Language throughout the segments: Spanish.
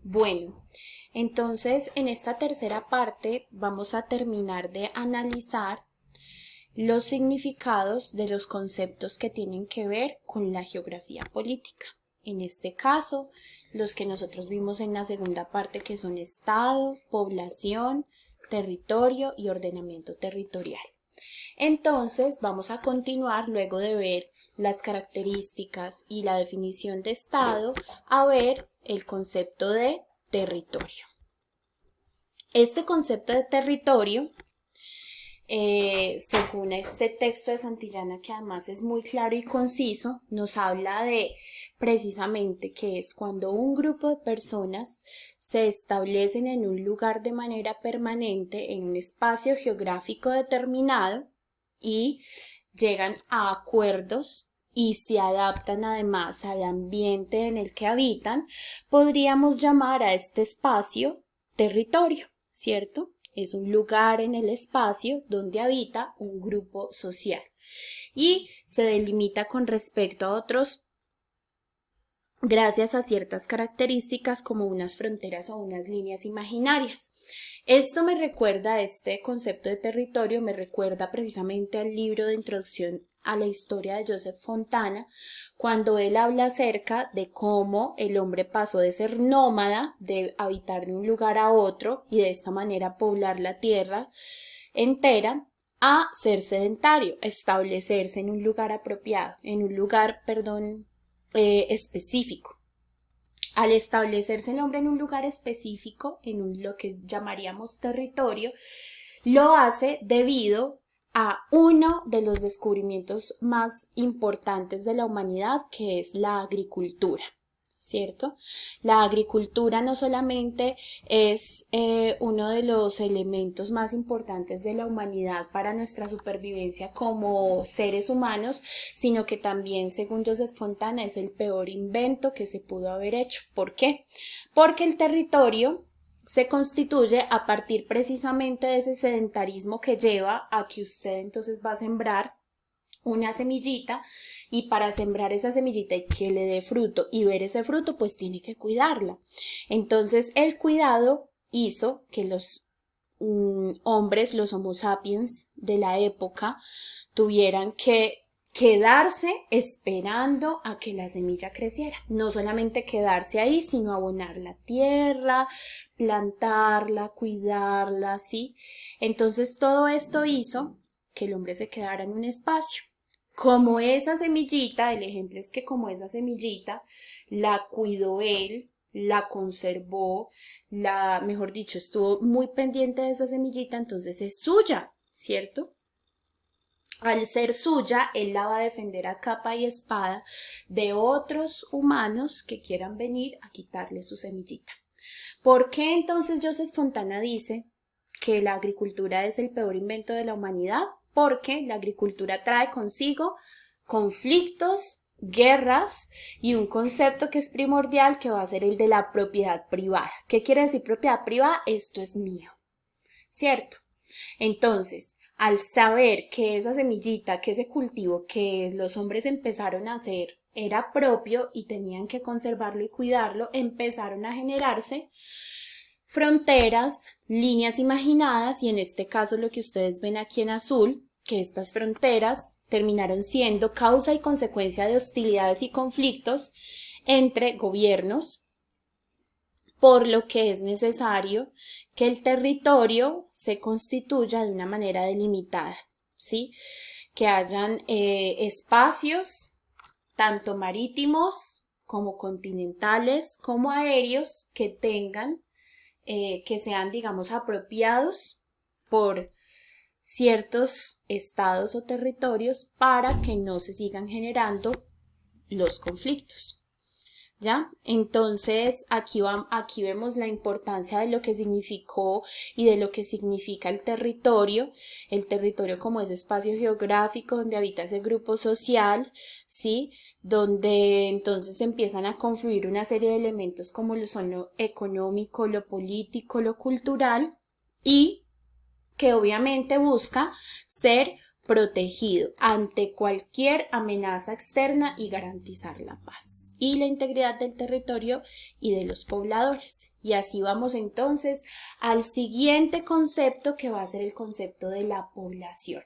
Bueno, entonces en esta tercera parte vamos a terminar de analizar los significados de los conceptos que tienen que ver con la geografía política. En este caso, los que nosotros vimos en la segunda parte, que son estado, población, territorio y ordenamiento territorial. Entonces, vamos a continuar luego de ver las características y la definición de estado, a ver el concepto de territorio. Este concepto de territorio, según este texto de Santillana, que además es muy claro y conciso, nos habla de precisamente que es cuando un grupo de personas se establecen en un lugar de manera permanente, en un espacio geográfico determinado y llegan a acuerdos y se adaptan además al ambiente en el que habitan, podríamos llamar a este espacio territorio, ¿cierto? Es un lugar en el espacio donde habita un grupo social y se delimita con respecto a otros gracias a ciertas características como unas fronteras o unas líneas imaginarias. Esto me recuerda, este concepto de territorio me recuerda precisamente al libro de introducción a la historia de Joseph Fontana, cuando él habla acerca de cómo el hombre pasó de ser nómada, de habitar de un lugar a otro y de esta manera poblar la tierra entera, a ser sedentario, establecerse en un lugar apropiado, en un lugar, específico. Al establecerse el hombre en un lugar específico, lo que llamaríamos territorio, lo hace debido a uno de los descubrimientos más importantes de la humanidad, que es la agricultura, ¿cierto? La agricultura no solamente es uno de los elementos más importantes de la humanidad para nuestra supervivencia como seres humanos, sino que también, según Joseph Fontana, es el peor invento que se pudo haber hecho. ¿Por qué? Porque el territorio se constituye a partir precisamente de ese sedentarismo que lleva a que usted entonces va a sembrar una semillita y para sembrar esa semillita y que le dé fruto y ver ese fruto, pues tiene que cuidarla. Entonces el cuidado hizo que los hombres, los Homo sapiens de la época, tuvieran que quedarse esperando a que la semilla creciera. No solamente quedarse ahí, sino abonar la tierra, plantarla, cuidarla, ¿sí? Entonces todo esto hizo que el hombre se quedara en un espacio. Como esa semillita, el ejemplo es que como esa semillita la cuidó él, la conservó, mejor dicho, estuvo muy pendiente de esa semillita, entonces es suya, ¿cierto? Al ser suya, él la va a defender a capa y espada de otros humanos que quieran venir a quitarle su semillita. ¿Por qué entonces Joseph Fontana dice que la agricultura es el peor invento de la humanidad? Porque la agricultura trae consigo conflictos, guerras y un concepto que es primordial, que va a ser el de la propiedad privada. ¿Qué quiere decir propiedad privada? Esto es mío, ¿cierto? Entonces, al saber que esa semillita, que ese cultivo que los hombres empezaron a hacer era propio y tenían que conservarlo y cuidarlo, empezaron a generarse fronteras, líneas imaginadas, y en este caso lo que ustedes ven aquí en azul, que estas fronteras terminaron siendo causa y consecuencia de hostilidades y conflictos entre gobiernos, por lo que es necesario que el territorio se constituya de una manera delimitada, ¿sí? Que hayan espacios tanto marítimos como continentales como aéreos que tengan que sean, digamos, apropiados por ciertos estados o territorios para que no se sigan generando los conflictos. ¿Ya? Entonces aquí vemos la importancia de lo que significó y de lo que significa el territorio como ese espacio geográfico donde habita ese grupo social, ¿sí? Donde entonces empiezan a confluir una serie de elementos como lo son lo económico, lo político, lo cultural, y que obviamente busca ser protegido ante cualquier amenaza externa y garantizar la paz y la integridad del territorio y de los pobladores. Y así vamos entonces al siguiente concepto, que va a ser el concepto de la población.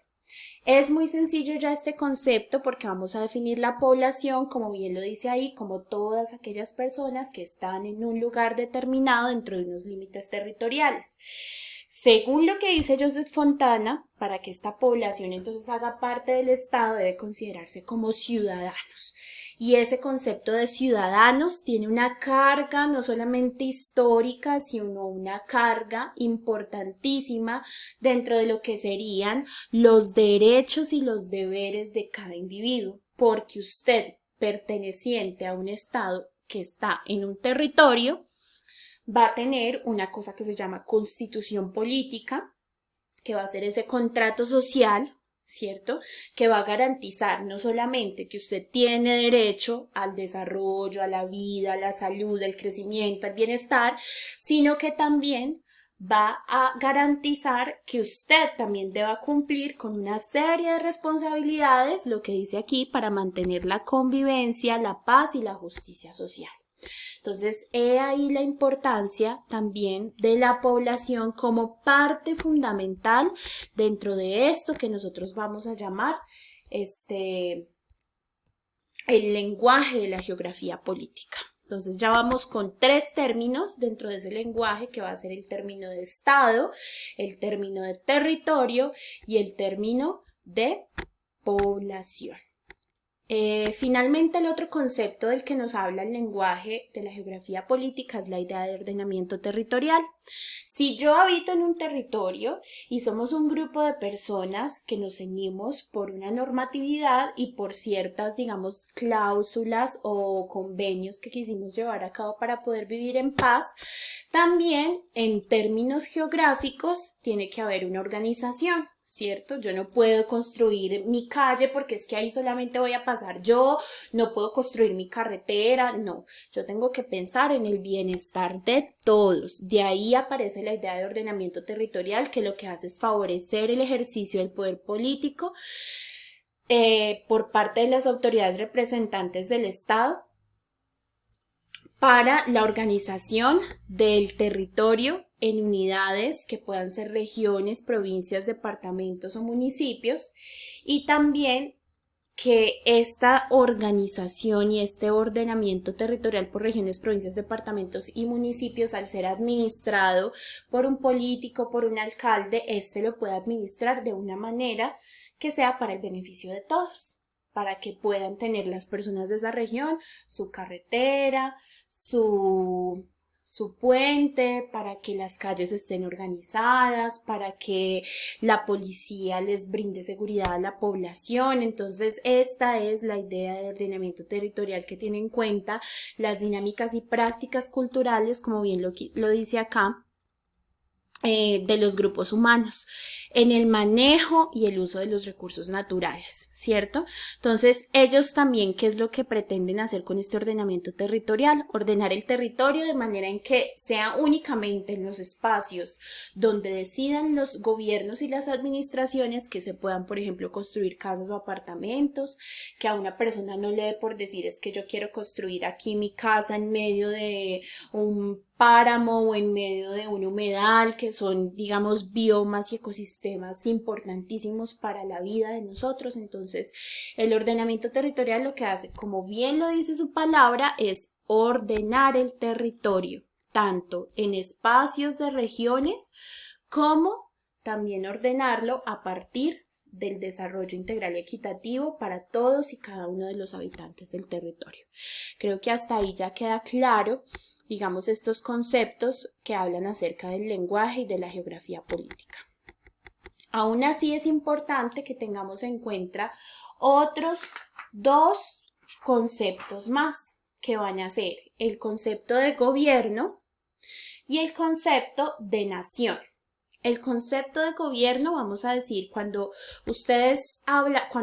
Es muy sencillo ya este concepto porque vamos a definir la población, como bien lo dice ahí, como todas aquellas personas que están en un lugar determinado dentro de unos límites territoriales. Según lo que dice Joseph Fontana, para que esta población entonces haga parte del Estado debe considerarse como ciudadanos. Y ese concepto de ciudadanos tiene una carga no solamente histórica, sino una carga importantísima dentro de lo que serían los derechos y los deberes de cada individuo, porque usted, perteneciente a un Estado que está en un territorio, va a tener una cosa que se llama constitución política, que va a ser ese contrato social, ¿cierto? Que va a garantizar no solamente que usted tiene derecho al desarrollo, a la vida, a la salud, al crecimiento, al bienestar, sino que también va a garantizar que usted también deba cumplir con una serie de responsabilidades, lo que dice aquí, para mantener la convivencia, la paz y la justicia social. Entonces, he ahí la importancia también de la población como parte fundamental dentro de esto que nosotros vamos a llamar el lenguaje de la geografía política. Entonces, ya vamos con 3 términos dentro de ese lenguaje, que va a ser el término de Estado, el término de territorio y el término de población. Finalmente, el otro concepto del que nos habla el lenguaje de la geografía política es la idea de ordenamiento territorial. Si yo habito en un territorio y somos un grupo de personas que nos ceñimos por una normatividad y por ciertas, digamos, cláusulas o convenios que quisimos llevar a cabo para poder vivir en paz, también en términos geográficos tiene que haber una organización, ¿cierto? Yo no puedo construir mi calle porque es que ahí solamente voy a pasar yo, no puedo construir mi carretera, no, yo tengo que pensar en el bienestar de todos. De ahí aparece la idea de ordenamiento territorial, que lo que hace es favorecer el ejercicio del poder político por parte de las autoridades representantes del Estado para la organización del territorio en unidades que puedan ser regiones, provincias, departamentos o municipios, y también que esta organización y este ordenamiento territorial por regiones, provincias, departamentos y municipios, al ser administrado por un político, por un alcalde, este lo pueda administrar de una manera que sea para el beneficio de todos, para que puedan tener las personas de esa región su carretera, su puente, para que las calles estén organizadas, para que la policía les brinde seguridad a la población. Entonces, esta es la idea de ordenamiento territorial, que tiene en cuenta las dinámicas y prácticas culturales, como bien lo dice acá, de los grupos humanos en el manejo y el uso de los recursos naturales, ¿cierto? Entonces, ellos también, ¿qué es lo que pretenden hacer con este ordenamiento territorial? Ordenar el territorio de manera en que sea únicamente en los espacios donde decidan los gobiernos y las administraciones que se puedan, por ejemplo, construir casas o apartamentos, que a una persona no le dé por decir es que yo quiero construir aquí mi casa en medio de un páramo o en medio de un humedal, que son, digamos, biomas y ecosistemas importantísimos para la vida de nosotros. Entonces, el ordenamiento territorial lo que hace, como bien lo dice su palabra, es ordenar el territorio, tanto en espacios de regiones como también ordenarlo a partir del desarrollo integral y equitativo para todos y cada uno de los habitantes del territorio. Creo que hasta ahí ya queda claro, digamos, estos conceptos que hablan acerca del lenguaje y de la geografía política. Aún así, es importante que tengamos en cuenta otros 2 conceptos más, que van a ser el concepto de gobierno y el concepto de nación. El concepto de gobierno, vamos a decir, cuando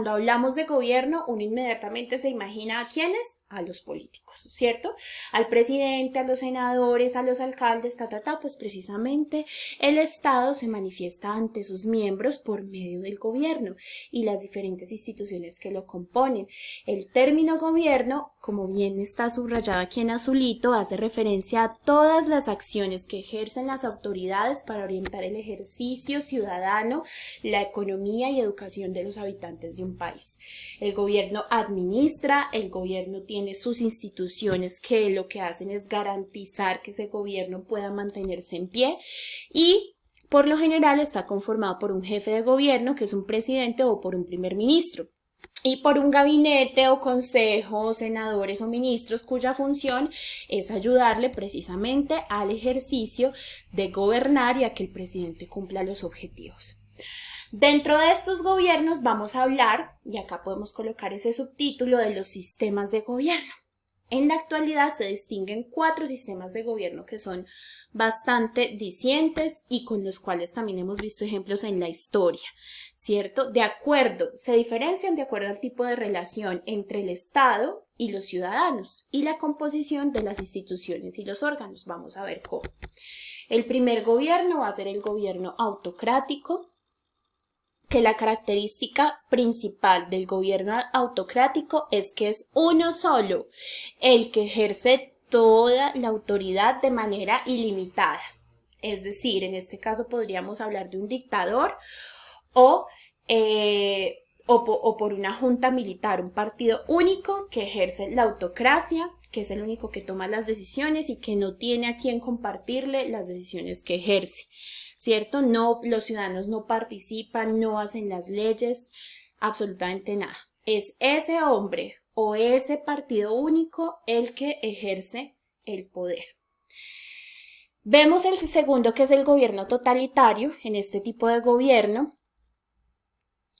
hablamos de gobierno, uno inmediatamente se imagina a quiénes, a los políticos, ¿cierto? Al presidente, a los senadores, a los alcaldes, pues precisamente el Estado se manifiesta ante sus miembros por medio del gobierno y las diferentes instituciones que lo componen. El término gobierno, como bien está subrayado aquí en azulito, hace referencia a todas las acciones que ejercen las autoridades para orientar el ejercicio ciudadano, la economía y educación de los habitantes de un país. El gobierno administra, el gobierno tiene sus instituciones que lo que hacen es garantizar que ese gobierno pueda mantenerse en pie y por lo general está conformado por un jefe de gobierno que es un presidente o por un primer ministro y por un gabinete o consejo, senadores o ministros cuya función es ayudarle precisamente al ejercicio de gobernar y a que el presidente cumpla los objetivos. Dentro de estos gobiernos vamos a hablar, y acá podemos colocar ese subtítulo, de los sistemas de gobierno. En la actualidad se distinguen 4 sistemas de gobierno que son bastante discientes y con los cuales también hemos visto ejemplos en la historia, ¿cierto? Se diferencian de acuerdo al tipo de relación entre el Estado y los ciudadanos y la composición de las instituciones y los órganos. Vamos a ver cómo. El primer gobierno va a ser el gobierno autocrático, que la característica principal del gobierno autocrático es que es uno solo el que ejerce toda la autoridad de manera ilimitada. Es decir, en este caso podríamos hablar de un dictador o por una junta militar, un partido único que ejerce la autocracia, que es el único que toma las decisiones y que no tiene a quien compartirle las decisiones que ejerce, ¿cierto? No, los ciudadanos no participan, no hacen las leyes, absolutamente nada. Es ese hombre o ese partido único el que ejerce el poder. Vemos el segundo, que es el gobierno totalitario. En este tipo de gobierno,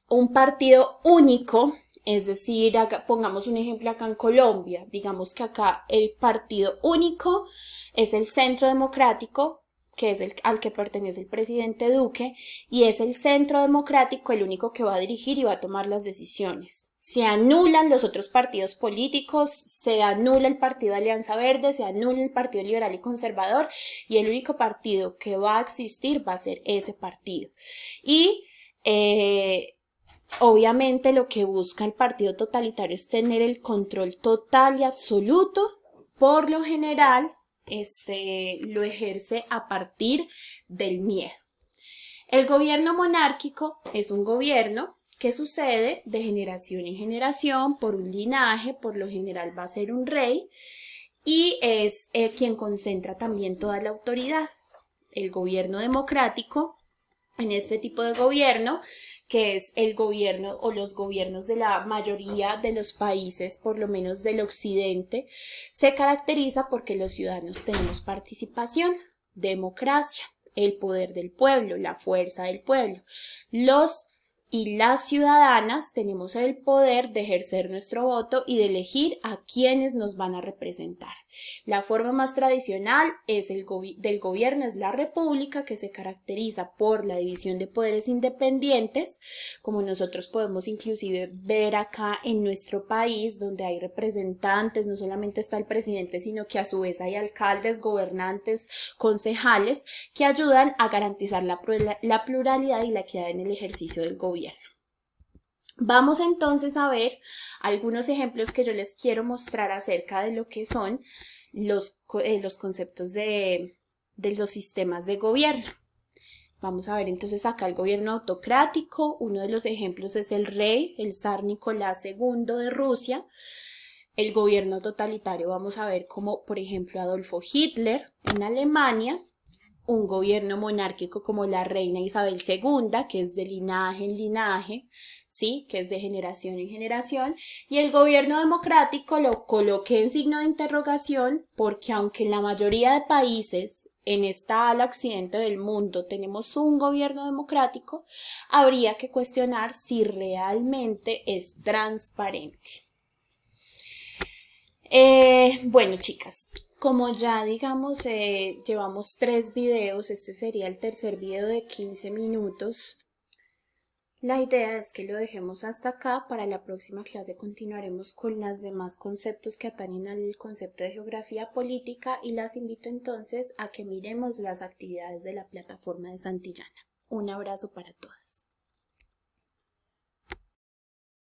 un partido único, es decir, pongamos un ejemplo acá en Colombia, digamos que acá el partido único es el Centro Democrático, que es al que pertenece el presidente Duque, y es el Centro Democrático el único que va a dirigir y va a tomar las decisiones. Se anulan los otros partidos políticos, se anula el partido Alianza Verde, se anula el Partido Liberal y Conservador, y el único partido que va a existir va a ser ese partido. Y obviamente lo que busca el partido totalitario es tener el control total y absoluto. Por lo general, lo ejerce a partir del miedo. El gobierno monárquico es un gobierno que sucede de generación en generación por un linaje, por lo general va a ser un rey y es quien concentra también toda la autoridad. El gobierno democrático, en este tipo de gobierno, que es el gobierno o los gobiernos de la mayoría de los países, por lo menos del occidente, se caracteriza porque los ciudadanos tenemos participación, democracia, el poder del pueblo, la fuerza del pueblo. Los y las ciudadanas tenemos el poder de ejercer nuestro voto y de elegir a quienes nos van a representar. La forma más tradicional es del gobierno es la república, que se caracteriza por la división de poderes independientes, como nosotros podemos inclusive ver acá en nuestro país, donde hay representantes, no solamente está el presidente, sino que a su vez hay alcaldes, gobernantes, concejales, que ayudan a garantizar la pluralidad y la equidad en el ejercicio del gobierno. Vamos entonces a ver algunos ejemplos que yo les quiero mostrar acerca de lo que son los conceptos de los sistemas de gobierno. Vamos a ver entonces acá el gobierno autocrático. Uno de los ejemplos es el rey, el zar Nicolás II de Rusia. El gobierno totalitario vamos a ver como, por ejemplo, Adolfo Hitler en Alemania. Un gobierno monárquico como la reina Isabel II, que es de linaje en linaje, ¿sí? Que es de generación en generación, y el gobierno democrático lo coloqué en signo de interrogación porque aunque en la mayoría de países en esta ala occidente del mundo tenemos un gobierno democrático, habría que cuestionar si realmente es transparente. Bueno, chicas, como ya digamos llevamos 3 videos, este sería el tercer video de 15 minutos. La idea es que lo dejemos hasta acá. Para la próxima clase continuaremos con los demás conceptos que atañen al concepto de geografía política y las invito entonces a que miremos las actividades de la plataforma de Santillana. Un abrazo para todas.